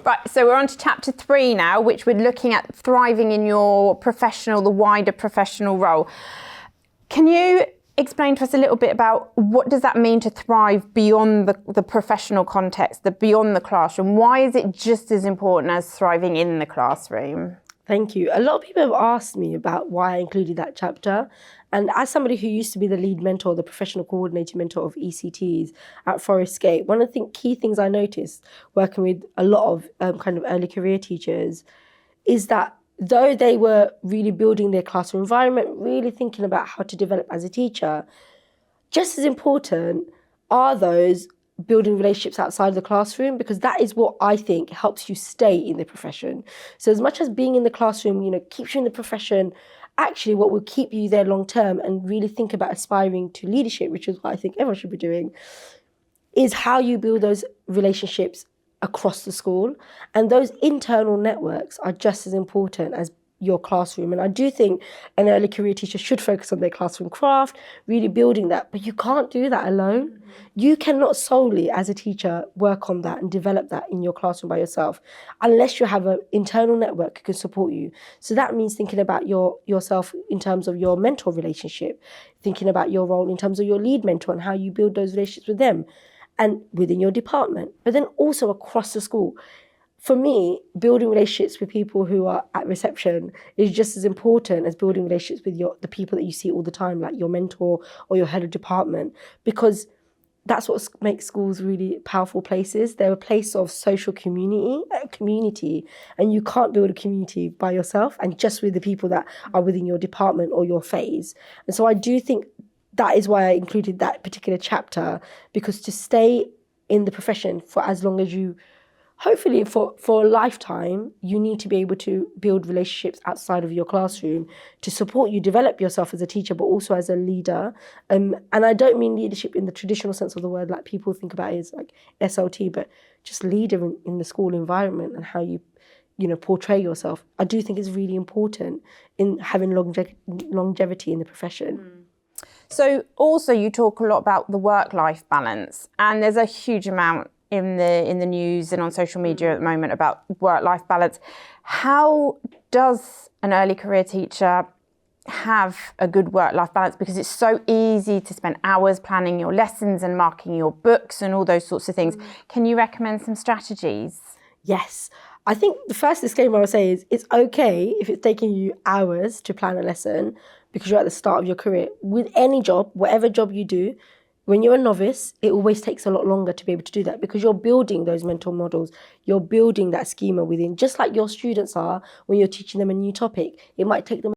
Right, so we're on to chapter 3 now, which we're looking at thriving in your professional, the wider professional role. Can you explain to us a little bit about what does that mean to thrive beyond the professional context, beyond the classroom? Why is it just as important as thriving in the classroom? Thank you. A lot of people have asked me about why I included that chapter. And as somebody who used to be the lead mentor, the professional coordinating mentor of ECTs at Forest Gate, one of the key things I noticed working with a lot of kind of early career teachers is that though they were really building their classroom environment, really thinking about how to develop as a teacher, just as important are those building relationships outside the classroom, because that is what I think helps you stay in the profession. So as much as being in the classroom, keeps you in the profession, actually what will keep you there long term and really think about aspiring to leadership, which is what I think everyone should be doing, is how you build those relationships across the school. And those internal networks are just as important as your classroom. And I do think an early career teacher should focus on their classroom craft, really building that. But you can't do that alone. Mm-hmm. You cannot solely, as a teacher, work on that and develop that in your classroom by yourself, unless you have an internal network that can support you. So that means thinking about yourself in terms of your mentor relationship, thinking about your role in terms of your lead mentor and how you build those relationships with them and within your department, but then also across the school. For me, building relationships with people who are at reception is just as important as building relationships with the people that you see all the time, like your mentor or your head of department, because that's what makes schools really powerful places. They're a place of social community, and you can't build a community by yourself and just with the people that are within your department or your phase. And so I do think that is why I included that particular chapter, because to stay in the profession for as long as you, hopefully for a lifetime, you need to be able to build relationships outside of your classroom to support you develop yourself as a teacher, but also as a leader. And I don't mean leadership in the traditional sense of the word, like people think about it as like SLT, but just leader in the school environment and how you portray yourself. I do think is really important in having longevity in the profession. Mm. So also you talk a lot about the work-life balance, and there's a huge amount in the news and on social media at the moment about work-life balance. How does an early career teacher have a good work-life balance? Because it's so easy to spend hours planning your lessons and marking your books and all those sorts of things. Can you recommend some strategies? Yes. I think the first disclaimer I would say is it's okay if it's taking you hours to plan a lesson because you're at the start of your career. With any job, whatever job you do, when you're a novice, it always takes a lot longer to be able to do that because you're building those mental models. You're building that schema within, just like your students are when you're teaching them a new topic. It might take them